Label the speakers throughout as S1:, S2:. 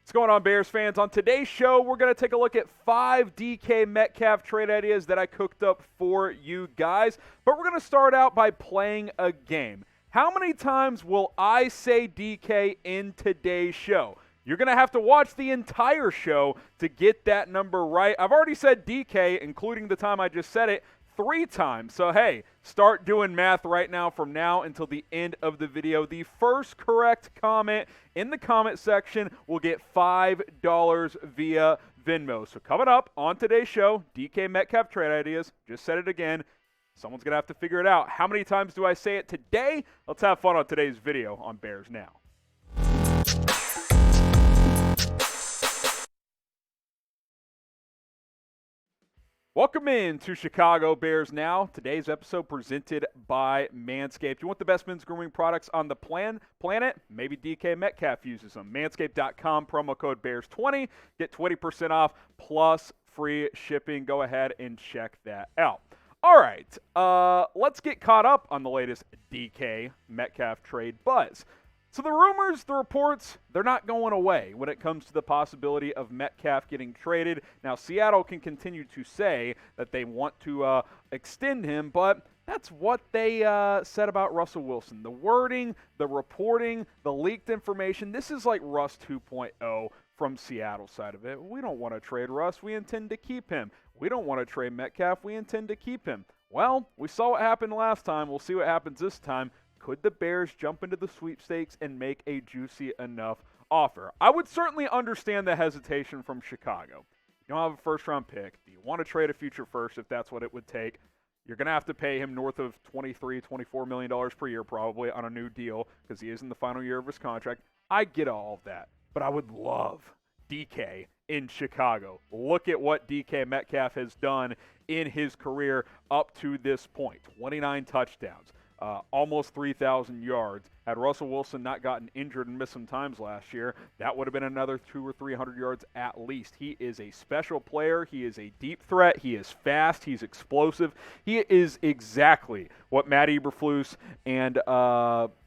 S1: What's going on, Bears fans? On today's show, we're going to take a look at 5 DK Metcalf trade ideas that I cooked up for you guys. But we're going to start out by playing a game. How many times will I say DK in today's show? You're going to have to watch the entire show to get that number right. I've already said DK, including the time I just said it, 3 times. So, hey, start doing math right now from now until the end of the video. The first correct comment in the comment section will get $5 via Venmo. So coming up on today's show, DK Metcalf trade ideas. Just said it again. Someone's going to have to figure it out. How many times do I say it today? Let's have fun on today's video on Bears Now. Welcome in to Chicago Bears Now. Today's episode presented by Manscaped. You want the best men's grooming products on the planet? Maybe DK Metcalf uses them. Manscaped.com, promo code BEARS20. Get 20% off plus free shipping. Go ahead and check that out. All right, let's get caught up on the latest DK Metcalf trade buzz. So the rumors, the reports, they're not going away when it comes to the possibility of Metcalf getting traded. Now, Seattle can continue to say that they want to extend him, but that's what they said about Russell Wilson. The wording, the reporting, the leaked information, this is like Russ 2.0 from Seattle side of it. We don't want to trade Russ. We intend to keep him. We don't want to trade Metcalf. We intend to keep him. Well, we saw what happened last time. We'll see what happens this time. Could the Bears jump into the sweepstakes and make a juicy enough offer? I would certainly understand the hesitation from Chicago. You don't have a first-round pick. Do you want to trade a future first if that's what it would take? You're going to have to pay him north of $23, $24 million per year probably on a new deal because he is in the final year of his contract. I get all of that, but I would love DK in Chicago. Look at what DK Metcalf has done in his career up to this point. 29 touchdowns. Almost 3,000 yards. Had Russell Wilson not gotten injured and missed some times last year, that would have been another 200 or 300 yards at least. He is a special player. He is a deep threat. He is fast. He's explosive. He is exactly what Matt Eberflus and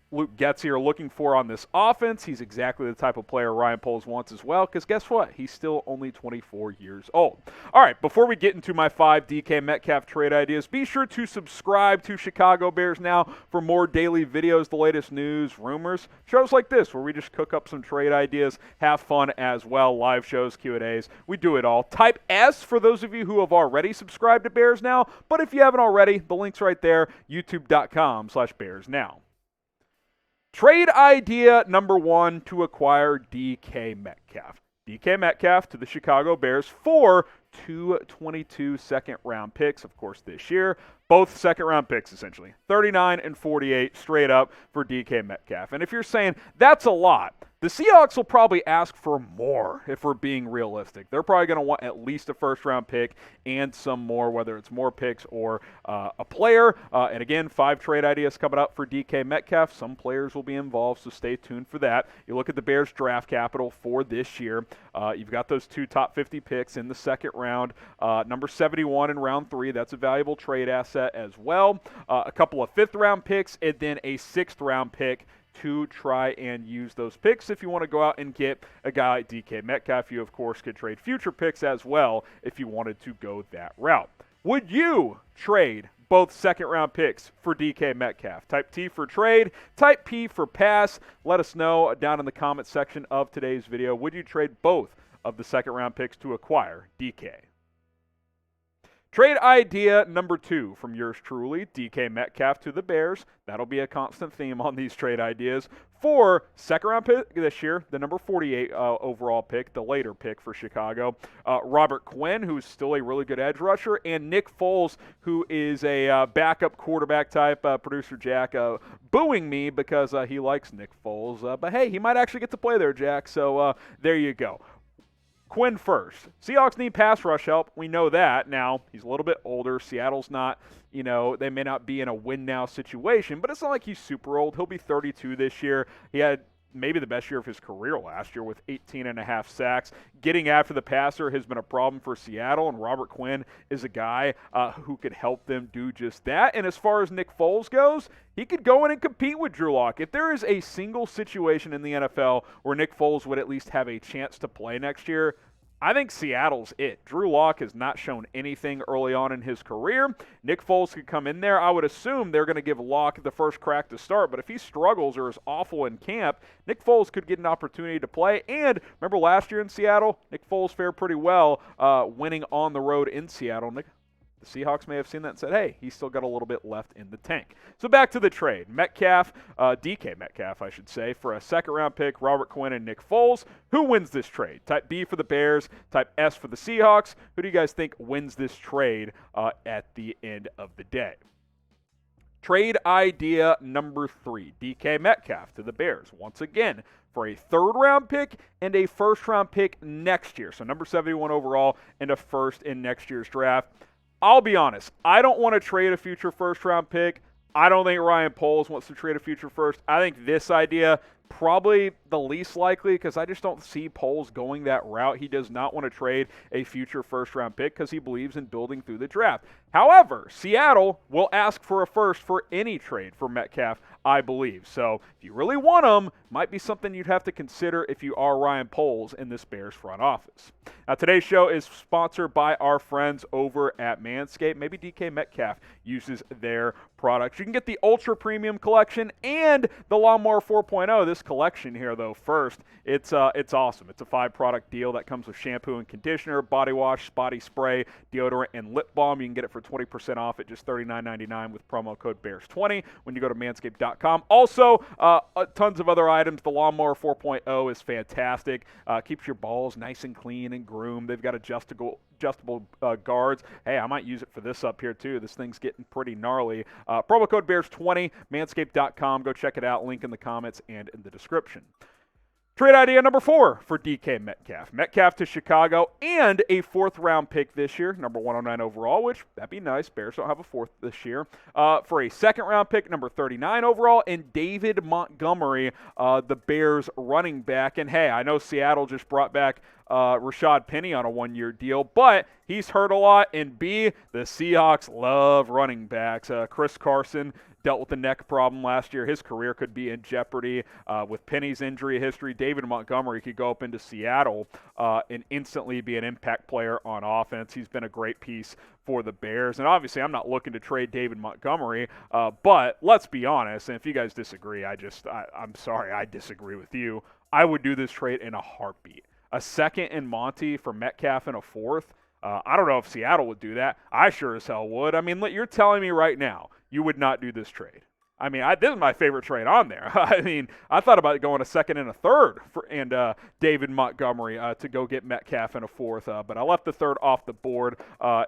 S1: Luke Getsy are looking for on this offense. He's exactly the type of player Ryan Poles wants as well, because guess what? He's still only 24 years old. All right, before we get into my 5 DK Metcalf trade ideas, be sure to subscribe to Chicago Bears Now for more daily videos, the latest news, rumors, shows like this where we just cook up some trade ideas, have fun as well, live shows, Q&As. We do it all. Type S for those of you who have already subscribed to Bears Now, but if you haven't already, the link's right there, youtube.com/BearsNow. Trade idea number 1 to acquire DK Metcalf. DK Metcalf to the Chicago Bears for 222 second-round picks, of course, this year. Both second-round picks, essentially. 39 and 48 straight up for DK Metcalf. And if you're saying that's a lot, the Seahawks will probably ask for more if we're being realistic. They're probably going to want at least a first-round pick and some more, whether it's more picks or a player. And again, 5 trade ideas coming up for DK Metcalf. Some players will be involved, so stay tuned for that. You look at the Bears' draft capital for this year. You've got those 2 top 50 picks in the second round. Number 71 in round 3, that's a valuable trade asset as well. A couple of 5th-round picks and then a 6th-round pick to try and use those picks. If you want to go out and get a guy like DK Metcalf, you, of course, could trade future picks as well if you wanted to go that route. Would you trade both second-round picks for DK Metcalf? Type T for trade, type P for pass. Let us know down in the comment section of today's video. Would you trade both of the second-round picks to acquire DK? Trade idea number 2 from yours truly, DK Metcalf to the Bears. That'll be a constant theme on these trade ideas. For second-round pick this year, the number 48 overall pick, the later pick for Chicago. Robert Quinn, who's still a really good edge rusher, and Nick Foles, who is a backup quarterback type. Producer Jack booing me because he likes Nick Foles. But hey, he might actually get to play there, Jack. So there you go. Quinn first. Seahawks need pass rush help. We know that. Now, he's a little bit older. Seattle's not, they may not be in a win-now situation, but it's not like he's super old. He'll be 32 this year. He had maybe the best year of his career last year with 18.5 sacks. Getting after the passer has been a problem for Seattle, and Robert Quinn is a guy who could help them do just that. And as far as Nick Foles goes, he could go in and compete with Drew Lock. If there is a single situation in the NFL where Nick Foles would at least have a chance to play next year, I think Seattle's it. Drew Lock has not shown anything early on in his career. Nick Foles could come in there. I would assume they're going to give Lock the first crack to start, but if he struggles or is awful in camp, Nick Foles could get an opportunity to play. And remember last year in Seattle, Nick Foles fared pretty well winning on the road in Seattle. The Seahawks may have seen that and said, hey, he's still got a little bit left in the tank. So back to the trade. DK Metcalf, I should say, for a second-round pick, Robert Quinn and Nick Foles. Who wins this trade? Type B for the Bears, type S for the Seahawks. Who do you guys think wins this trade at the end of the day? Trade idea number 3, DK Metcalf to the Bears. Once again, for a third-round pick and a first-round pick next year. So number 71 overall and a first in next year's draft. I'll be honest, I don't want to trade a future first-round pick. I don't think Ryan Poles wants to trade a future first. I think this idea probably the least likely because I just don't see Poles going that route. He does not want to trade a future first-round pick because he believes in building through the draft. However, Seattle will ask for a first for any trade for Metcalf, I believe. So if you really want him, might be something you'd have to consider if you are Ryan Poles in this Bears front office. Now, today's show is sponsored by our friends over at Manscaped. Maybe DK Metcalf uses their products. You can get the Ultra Premium Collection and the Lawnmower 4.0. This collection here, though, first, it's awesome. It's a 5-product deal that comes with shampoo and conditioner, body wash, body spray, deodorant, and lip balm. You can get it for 20% off at just $39.99 with promo code BEARS20 when you go to manscaped.com. Also, tons of other items. The Lawnmower 4.0 is fantastic. Keeps your balls nice and clean and groomed. They've got adjustable guards. Hey, I might use it for this up here too. This thing's getting pretty gnarly. Promo code BEARS20, manscaped.com. Go check it out. Link in the comments and in the description. Trade idea number 4 for DK Metcalf. Metcalf to Chicago and a 4th-round pick this year, number 109 overall, which that'd be nice. Bears don't have a 4th this year. For a 2nd-round pick, number 39 overall, and David Montgomery, the Bears running back. And hey, I know Seattle just brought back Rashad Penny on a 1-year deal, but he's hurt a lot. And B, the Seahawks love running backs. Chris Carson dealt with the neck problem last year. His career could be in jeopardy with Penny's injury history. David Montgomery could go up into Seattle and instantly be an impact player on offense. He's been a great piece for the Bears. And obviously, I'm not looking to trade David Montgomery, but let's be honest, and if you guys disagree, I'm sorry, I disagree with you. I would do this trade in a heartbeat. A 2nd in Monty for Metcalf and a 4th. I don't know if Seattle would do that. I sure as hell would. I mean, you're telling me right now you would not do this trade. I mean, this is my favorite trade on there. I mean, I thought about going a 2nd and a 3rd and David Montgomery to go get Metcalf and a 4th, but I left the 3rd off the board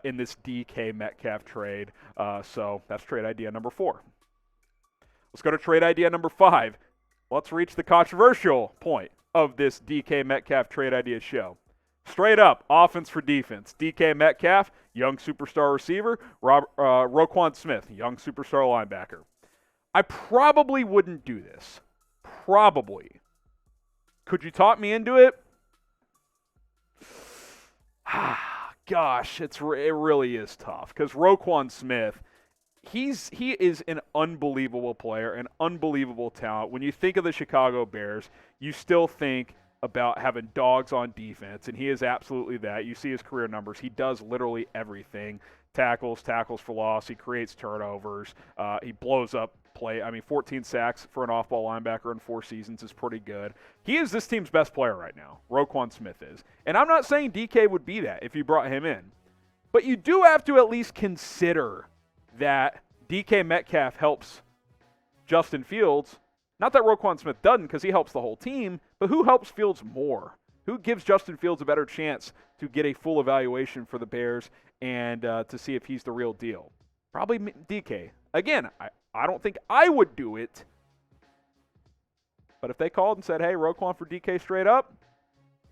S1: in this DK Metcalf trade. So that's trade idea number 4. Let's go to trade idea number 5. Let's reach the controversial point of this DK Metcalf trade idea show. Straight up, offense for defense. DK Metcalf, young superstar receiver. Roquan Smith, young superstar linebacker. I probably wouldn't do this. Probably. Could you talk me into it? Gosh, it really is tough because Roquan Smith, he is an unbelievable player, an unbelievable talent. When you think of the Chicago Bears, you still think about having dogs on defense, and he is absolutely that. You see his career numbers. He does literally everything. Tackles for loss. He creates turnovers. He blows up play. 14 sacks for an off-ball linebacker in 4 seasons is pretty good. He is this team's best player right now. Roquan Smith is. And I'm not saying DK would be that if you brought him in. But you do have to at least consider that DK Metcalf helps Justin Fields. Not that Roquan Smith doesn't, because he helps the whole team, but who helps Fields more? Who gives Justin Fields a better chance to get a full evaluation for the Bears and to see if he's the real deal? Probably DK. Again, I don't think I would do it, but if they called and said, hey, Roquan for DK straight up,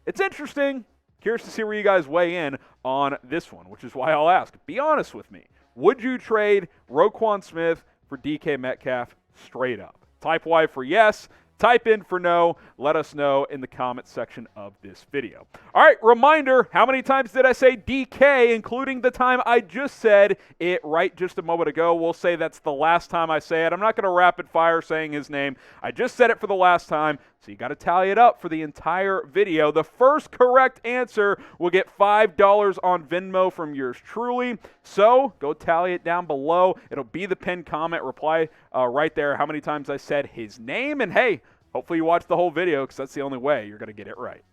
S1: it's interesting. Curious to see where you guys weigh in on this one, which is why I'll ask. Be honest with me. Would you trade Roquan Smith for DK Metcalf straight up? Type Y for yes, type in for no. Let us know in the comment section of this video. All right, reminder, how many times did I say DK, including the time I just said it right just a moment ago? We'll say that's the last time I say it. I'm not going to rapid fire saying his name. I just said it for the last time, so you got to tally it up for the entire video. The first correct answer will get $5 on Venmo from yours truly. So go tally it down below. It'll be the pinned comment. Reply right there how many times I said his name. And hey, hopefully you watch the whole video because that's the only way you're going to get it right.